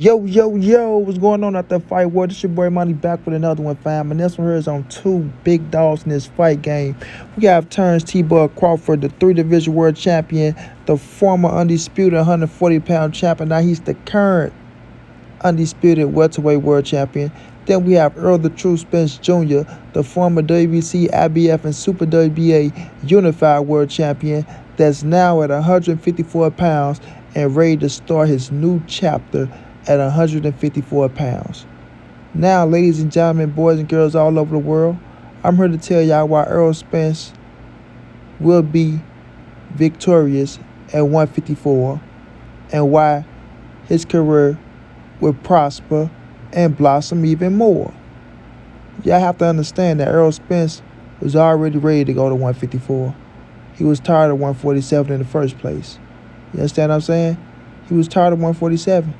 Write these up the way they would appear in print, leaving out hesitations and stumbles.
Yo, yo, yo, what's going on out there, fight world? This your boy Money back with another one, fam. And this one here is on two big dogs in this fight game. We have Terrence T-Bug Crawford, the three-division world champion, the former undisputed 140-pound champion. Now he's the current undisputed welterweight world champion. Then we have Errol the True Spence Jr., the former WBC, IBF, and Super WBA unified world champion that's now at 154 pounds and ready to start his new chapter at 154 pounds. Now, ladies and gentlemen, boys and girls all over the world, I'm here to tell y'all why Errol Spence will be victorious at 154 and why his career will prosper and blossom even more. Y'all have to understand that Errol Spence was already ready to go to 154. He was tired of 147 in the first place. You understand what I'm saying? He was tired of 147.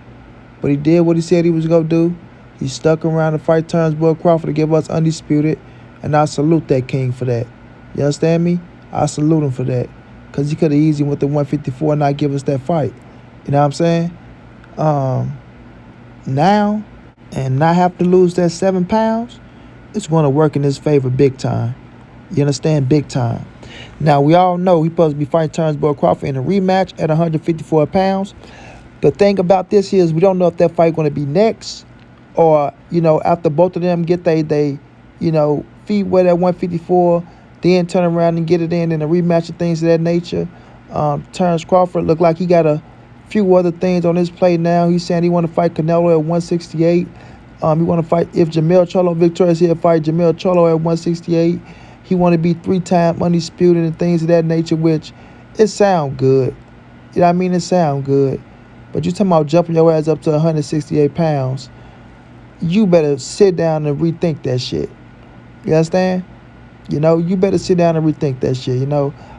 But he did what he said he was going to do. He stuck around to fight Turnbull Crawford to give us undisputed. And I salute that king for that. You understand me? I salute him for that. Because he could have easily went to 154 and not give us that fight. You know what I'm saying? Now, and not have to lose that 7 pounds, it's going to work in his favor big time. You understand? Big time. Now, we all know he's supposed to be fighting Turnbull Crawford in a rematch at 154 pounds. The thing about this is we don't know if that fight going to be next or, after both of them get they feet wet at 154, then turn around and get it in a rematch and things of that nature. Terrence Crawford look like he got a few other things on his plate now. He's saying he want to fight Canelo at 168. He want to fight, if Jamel Charlo victorious, he'll fight Jamel Charlo at 168. He want to be 3-time undisputed and things of that nature, which it sound good. You know what I mean? It sound good. But you talking about jumping your ass up to 168 pounds, you better sit down and rethink that shit. You understand? You better sit down and rethink that shit.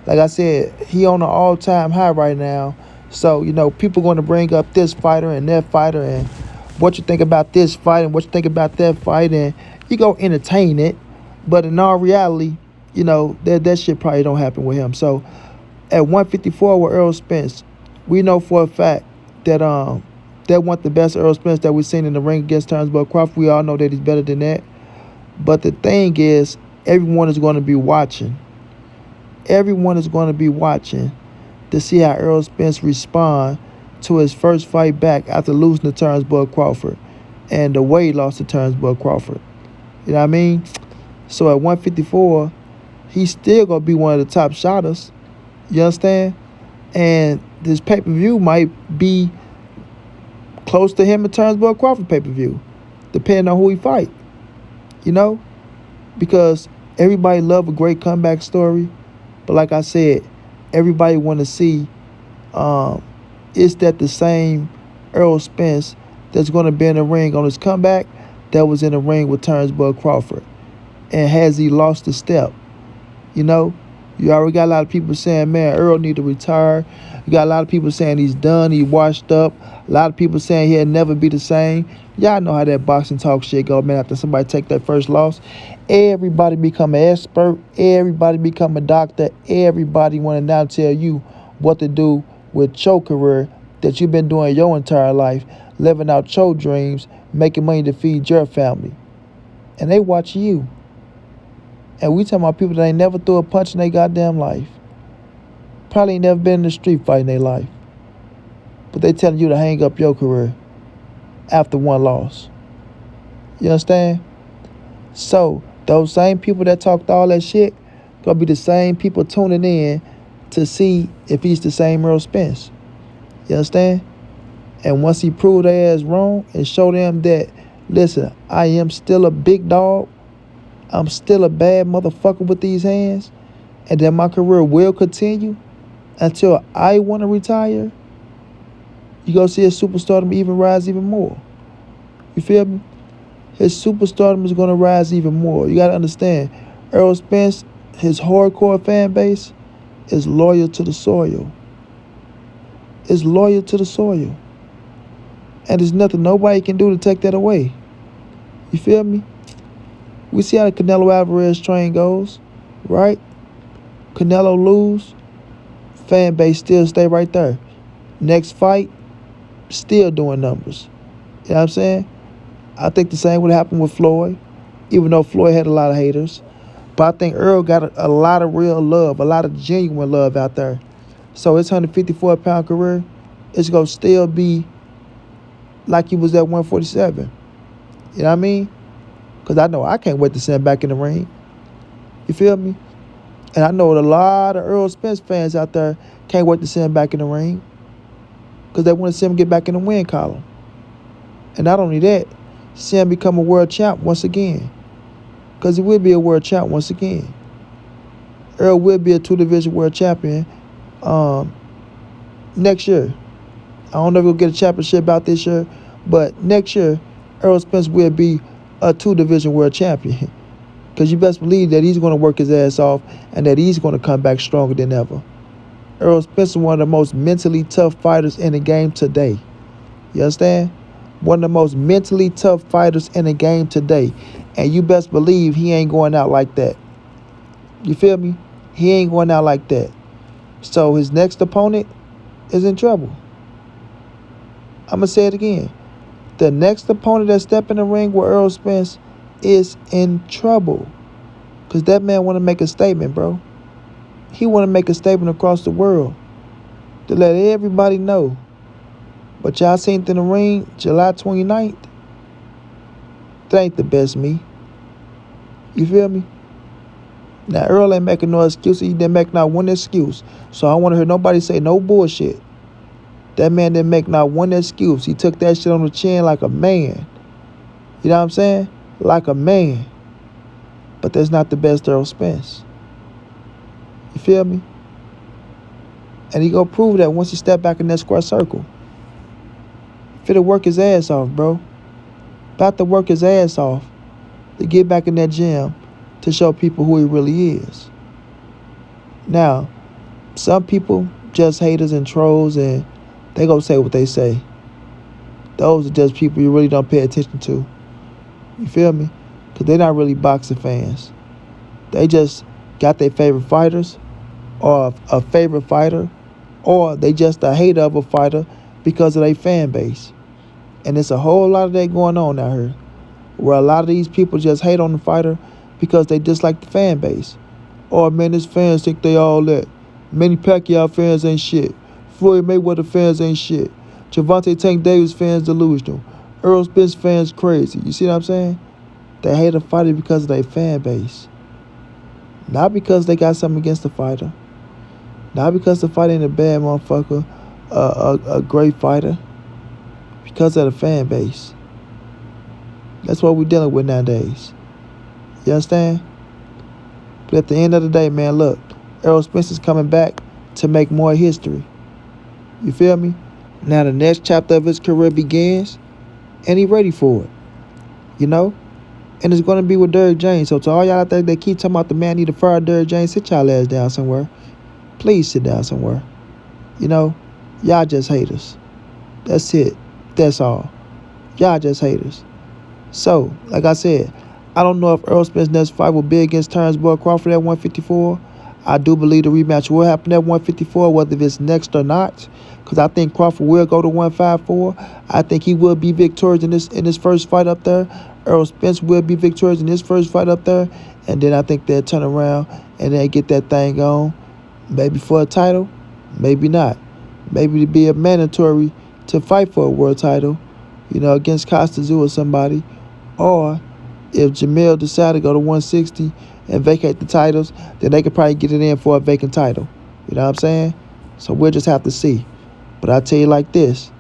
Like I said, he on an all-time high right now. So, people going to bring up this fighter and that fighter and what you think about this fight and what you think about that fight, and you go entertain it. But in all reality, that shit probably don't happen with him. So, at 154 with Errol Spence, we know for a fact that that wasn't the best Errol Spence that we've seen in the ring against Turnbull Crawford. We all know that he's better than that. But the thing is, everyone is going to be watching. Everyone is going to be watching to see how Errol Spence respond to his first fight back after losing to Turnbull Crawford and the way he lost to Turnbull Crawford. You know what I mean? So at 154, he's still going to be one of the top shotters. You understand? And this pay-per-view might be close to him and Turnbull Crawford pay-per-view, depending on who he fight. Because everybody love a great comeback story. But like I said, everybody want to see is that the same Errol Spence that's going to be in the ring on his comeback that was in the ring with Turnbull Crawford? And has he lost a step? You already got a lot of people saying, man, Errol need to retire. You got a lot of people saying he's done, he washed up. A lot of people saying he'll never be the same. Y'all know how that boxing talk shit go, man. After somebody take that first loss, everybody become an expert. Everybody become a doctor. Everybody want to now tell you what to do with your career that you've been doing your entire life, living out your dreams, making money to feed your family. And they watch you. And we talking about people that ain't never threw a punch in their goddamn life. Probably ain't never been in the street fight in their life. But they telling you to hang up your career after one loss. You understand? So, those same people that talked all that shit gonna be the same people tuning in to see if he's the same Errol Spence. You understand? And once he proved their ass wrong and show them that, listen, I am still a big dog, I'm still a bad motherfucker with these hands, and that my career will continue until I want to retire, you gonna see his superstardom even rise even more. You feel me? His superstardom is gonna rise even more. You gotta understand, Errol Spence, his hardcore fan base is loyal to the soil. Is loyal to the soil. And there's nothing nobody can do to take that away. You feel me? We see how the Canelo Alvarez train goes, right? Canelo lose, fan base still stay right there. Next fight, still doing numbers. You know what I'm saying? I think the same would happen with Floyd, even though Floyd had a lot of haters. But I think Errol got a lot of real love, a lot of genuine love out there. So his 154-pound career is going to still be like he was at 147. You know what I mean? Because I know I can't wait to see him back in the ring. You feel me? And I know a lot of Errol Spence fans out there can't wait to see him back in the ring because they want to see him get back in the win column. And not only that, see him become a world champ once again, because he will be a world champ once again. Errol will be a 2-division world champion next year. I don't know if he'll get a championship out this year, but next year, Errol Spence will be a 2-division world champion. Because you best believe that he's going to work his ass off and that he's going to come back stronger than ever. Errol Spence is one of the most mentally tough fighters in the game today. You understand? One of the most mentally tough fighters in the game today. And you best believe he ain't going out like that. You feel me? He ain't going out like that. So his next opponent is in trouble. I'm going to say it again. The next opponent that step in the ring with Errol Spence is in trouble. Because that man want to make a statement, bro. He want to make a statement across the world to let everybody know. But y'all seen it in the ring July 29th. That ain't the best me. You feel me? Now, Errol ain't making no excuse. He didn't make not one excuse. So I don't want to hear nobody say no bullshit. That man didn't make not one excuse. He took that shit on the chin like a man. You know what I'm saying? Like a man. But that's not the best Errol Spence. You feel me? And he gonna prove that once he step back in that square circle. Finna work his ass off, bro. About to work his ass off to get back in that gym to show people who he really is. Now, some people just haters and trolls, and they gonna say what they say. Those are just people you really don't pay attention to. You feel me? Because they're not really boxing fans. They just got their favorite fighters or a favorite fighter, or they just a hater of a fighter because of their fan base. And there's a whole lot of that going on out here, where a lot of these people just hate on the fighter because they dislike the fan base. Oh, man, his fans think they all that. Manny Pacquiao fans ain't shit. Floyd Mayweather fans ain't shit. Gervonta Tank Davis fans delusional. Errol Spence fans crazy. You see what I'm saying? They hate a fighter because of their fan base. Not because they got something against the fighter. Not because the fighter ain't a bad motherfucker, a great fighter. Because of the fan base. That's what we're dealing with nowadays. You understand? But at the end of the day, man, look, Errol Spence is coming back to make more history. You feel me? Now the next chapter of his career begins, and he ready for it. You know? And it's going to be with Derrick James. So to all y'all out there that keep talking about the man need to fire Derrick James, sit y'all ass down somewhere. Please sit down somewhere. You know? Y'all just haters. That's it. That's all. Y'all just haters. So, like I said, I don't know if Errol Spence's next fight will be against Terrence Bud Crawford at 154. I do believe the rematch will happen at 154, whether it's next or not, because I think Crawford will go to 154. I think he will be victorious in his first fight up there. Errol Spence will be victorious in his first fight up there, and then I think they'll turn around and they'll get that thing on, maybe for a title, maybe not. Maybe to be a mandatory to fight for a world title, you know, against Costa Zoo or somebody. Or if Jamil decided to go to 160 and vacate the titles, then they could probably get it in for a vacant title. You know what I'm saying? So we'll just have to see. But I tell you like this,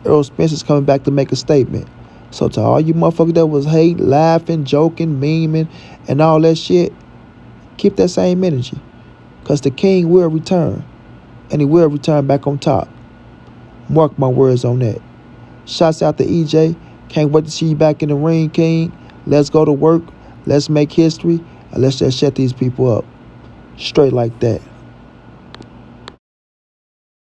Errol Spence is coming back to make a statement. So to all you motherfuckers that was hating, laughing, joking, memeing, and all that shit, keep that same energy. Because the king will return. And he will return back on top. Mark my words on that. Shouts out to EJ. Can't wait to see you back in the ring, King. Let's go to work. Let's make history. And let's just shut these people up. Straight like that.